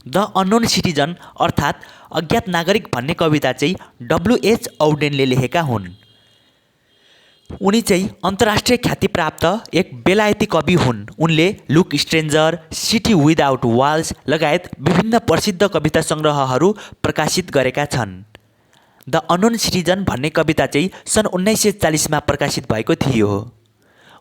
The unknown citizen अर्थात् अज्ञात नागरिक भन्ने कविता चाहिँ W.H. औडेनले लेखेका हुन्। उनी चाहिँ अन्तर्राष्ट्रिय ख्याति प्राप्त एक बेलायती कवि हुन्। उनले look stranger, city without walls लगायत विभिन्न प्रसिद्ध कविता सङ्ग्रहहरू प्रकाशित गरेका छन्। द अननोन सिटिजन भन्ने कविता चाहिँ सन् 1940 प्रकाशित भएको थियो।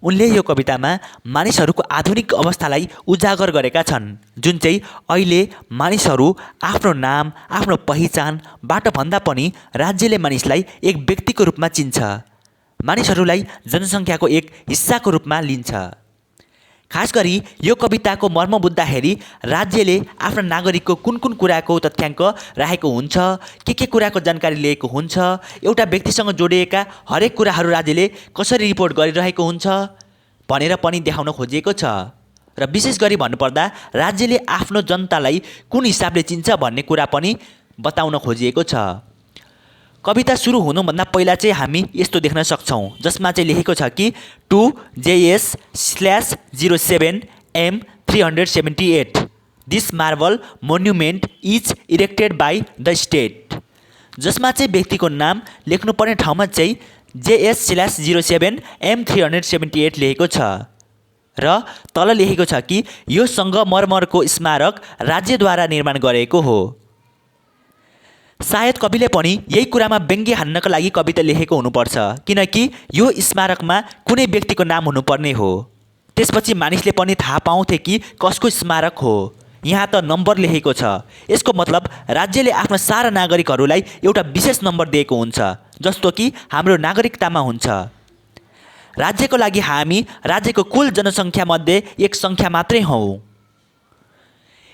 उनले यो कवितामा मानिसहरूको आधुनिक अवस्थालाई उजागर गरेका छन्, जुन चाहिँ अहिले मानिसहरू आफ्नो नाम, आफ्नो पहिचानबाट भन्दा पनि राज्यले मानिसलाई एक व्यक्तिको रूपमा चिन्छ, मानिसहरूलाई जनसङ्ख्याको एक हिस्साको रूपमा लिन्छ। खास गरी यो कविताको मर्म बुझ्दाखेरि राज्यले आफ्ना नागरिकको कुन कुन कुराको तथ्याङ्क राखेको हुन्छ, के कुराको जानकारी लिएको हुन्छ, एउटा व्यक्तिसँग जोडिएका हरेक कुराहरू राज्यले कसरी रिपोर्ट गरिरहेको हुन्छ भनेर पनि देखाउन खोजिएको छ। र विशेष गरी भन्नुपर्दा राज्यले आफ्नो जनतालाई कुन हिसाबले चिन्छ भन्ने कुरा पनि बताउन खोजिएको छ। कविता सुरु हुनुभन्दा पहिला चाहिँ हामी यस्तो देख्न सक्छौँ, जसमा चाहिँ लेखेको छ कि 2JS/07M378 this marble monument is erected by the state, जसमा चाहिँ व्यक्तिको नाम लेख्नुपर्ने ठाउँमा चाहिँ JS/07M378 लेखेको छ र तल लेखेको छ कि यो सङ्गमरमरको स्मारक राज्यद्वारा निर्माण गरेको हो। सायद कविले पनि यही कुरामा व्यङ्ग्य हान्नका लागि कविता लेखेको हुनुपर्छ, किनकि यो स्मारकमा कुनै व्यक्तिको नाम हुनुपर्ने हो। त्यसपछि मानिसले पनि थाहा पाउँथे कि कसको स्मारक हो। यहाँ त नम्बर लेखेको छ, यसको मतलब राज्यले आफ्ना सारा नागरिकहरूलाई एउटा विशेष नम्बर दिएको हुन्छ, जस्तो कि हाम्रो नागरिकतामा हुन्छ। राज्यको लागि हामी राज्यको कुल जनसङ्ख्यामध्ये एक सङ्ख्या मात्रै हौँ।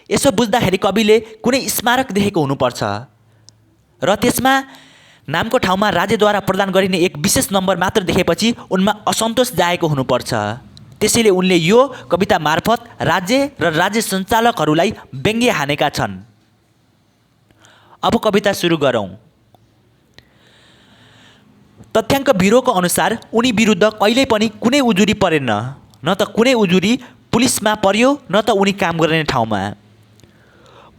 यसो बुझ्दाखेरि कविले कुनै स्मारक देखेको हुनुपर्छ र त्यसमा नामको ठाउँमा राज्यद्वारा प्रदान गरिने एक विशेष नम्बर मात्र देखेपछि उनमा असन्तोष जाएको हुनुपर्छ। त्यसैले उनले यो कविता मार्फत राज्य र राज्य सञ्चालकहरूलाई व्यङ्ग्य हानेका छन्। अब कविता सुरु गरौँ। तथ्याङ्क ब्युरोको अनुसार उनी विरुद्ध कहिल्यै पनि कुनै उजुरी परेन, न त कुनै उजुरी पुलिसमा पर्यो न त उनी काम गर्ने ठाउँमा।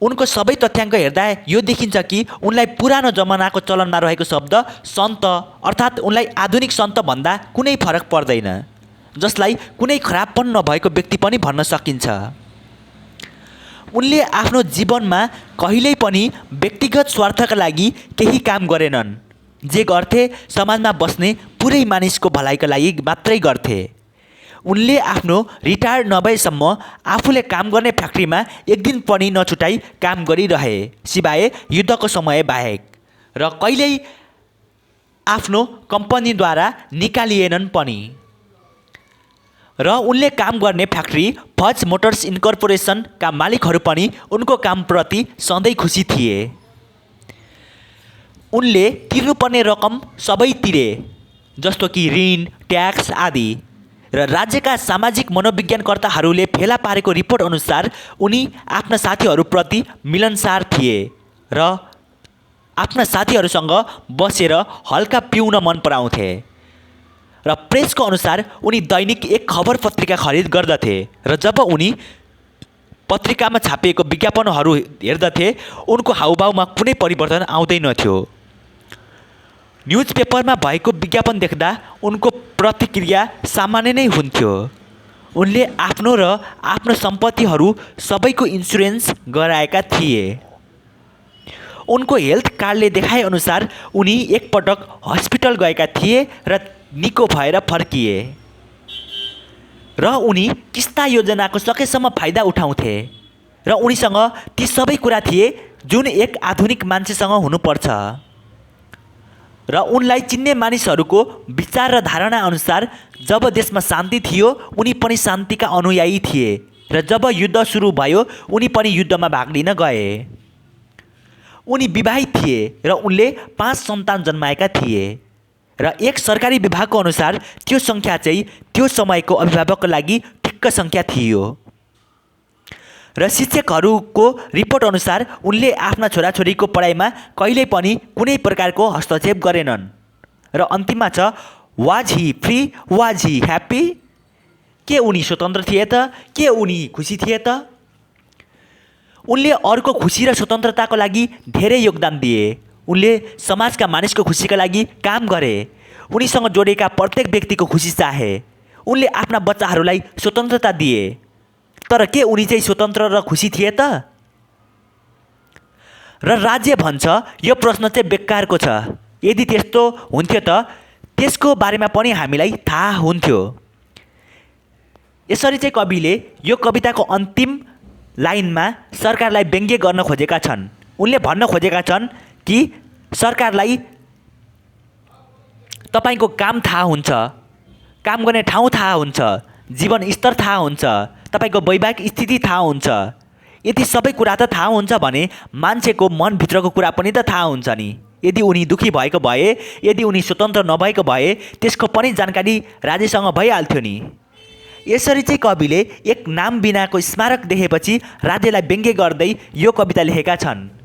उनको सबै तथ्याङ्क हेर्दा यो देखिन्छ कि उनलाई पुरानो जमानाको चलनमा रहेको शब्द सन्त अर्थात् उनलाई आधुनिक सन्त भन्दा कुनै फरक पर्दैन, जसलाई कुनै खराबपन नभएको व्यक्ति पनि भन्न सकिन्छ। उनले आफ्नो जीवनमा कहिल्यै पनि व्यक्तिगत स्वार्थका लागि केही काम गरेनन्। जे गर्थे समाजमा बस्ने पुरै मानिसको भलाइका लागि मात्रै गर्थे। उनले आफ्नो रिटायर नभएसम्म आफूले काम गर्ने फ्याक्ट्रीमा एक दिन पनि नछुटाई काम गरिरहे, सिवाय युद्धको समय बाहेक, र कहिल्यै आफ्नो कम्पनीद्वारा निकालिएनन् पनि। र उनले काम गर्ने फ्याक्ट्री फज मोटर्स इन्कर्पोरेसनका मालिकहरू पनि उनको कामप्रति सधैँ खुसी थिए। उनले तिर्नुपर्ने रकम सबै तिरे, जस्तो कि ऋण, ट्याक्स आदि। र राज्यका सामाजिक मनोविज्ञानकर्ताहरूले फेला पारेको रिपोर्ट अनुसार उनी आफ्ना साथीहरूप्रति मिलनसार थिए र आफ्ना साथीहरूसँग बसेर हल्का पिउन मन पराउँथे। र प्रेसको अनुसार उनी दैनिक एक खबर पत्रिका खरिद गर्दथे र जब उनी पत्रिकामा छापिएको विज्ञापनहरू हेर्दथे उनको हाउभाउमा कुनै परिवर्तन आउँदैनथ्यो। न्युजपेपरमा भएको विज्ञापन देख्दा उनको प्रतिक्रिया सामान्य नै हुन्थ्यो। उनले आफ्नो र आफ्नो सम्पत्तिहरू सबैको इन्सुरेन्स गराएका थिए। उनको हेल्थ कार्डले देखाएअनुसार उनी एकपटक हस्पिटल गएका थिए र निको भएर फर्किए। र उनी किस्ता योजनाको सकेसम्म फाइदा उठाउँथे र उनीसँग ती सबै कुरा थिए जुन एक आधुनिक मान्छेसँग हुनुपर्छ। र उनलाई चिन्ने मानिसहरूको विचार र धारणा अनुसार जब देशमा शान्ति थियो उनी पनि शान्तिका अनुयायी थिए र जब युद्ध सुरु भयो उनी पनि युद्धमा भाग लिन गए। उनी विवाहित थिए र उनले 5 सन्तान जन्माएका थिए र एक सरकारी विभागको अनुसार त्यो सङ्ख्या चाहिँ त्यो समयको अभिभावकको लागि ठिक्क सङ्ख्या थियो। र शिक्षकहरूको रिपोर्ट अनुसार उनले आफ्ना छोराछोरीको पढाइमा कहिल्यै पनि कुनै प्रकारको हस्तक्षेप गरेनन्। र अन्तिममा छ was he free, was he happy? के उनी स्वतन्त्र थिए त? के उनी खुसी थिए त? उनले अरूको खुसी र स्वतन्त्रताको लागि धेरै योगदान दिए। उनले समाजका मानिसको खुसीका लागि काम गरे। उनीसँग जोडिएका प्रत्येक व्यक्तिको खुसी चाहे। उनले आफ्ना बच्चाहरूलाई स्वतन्त्रता दिए। तर के उनी चाहिँ स्वतन्त्र र खुसी थिए त? र राज्य भन्छ यो प्रश्न चाहिँ बेकारको छ। यदि त्यस्तो हुन्थ्यो त त्यसको बारेमा पनि हामीलाई थाहा हुन्थ्यो। यसरी चाहिँ कविले यो कविताको अन्तिम लाइनमा सरकारलाई व्यङ्ग्य गर्न खोजेका छन्। उनले भन्न खोजेका छन् कि सरकारलाई तपाईको काम थाहा हुन्छ, काम गर्ने ठाउँ थाहा हुन्छ, जीवन स्तर थाहा हुन्छ, तपाईको वैवाहिक स्थिति थाहा हुन्छ। यदि सबै कुरा त थाहा हुन्छ भने मान्छेको मनभित्रको कुरा पनि त थाहा हुन्छ नि। यदि उनी दुखी भएको भए, यदि उनी स्वतन्त्र नभएको भए त्यसको पनि जानकारी राज्यसँग भइहाल्थ्यो नि। यसरी चाहिँ कविले एक नाम बिनाको स्मारक देखेपछि राज्यलाई व्यङ्ग्य गर्दै यो कविता लेखेका छन्।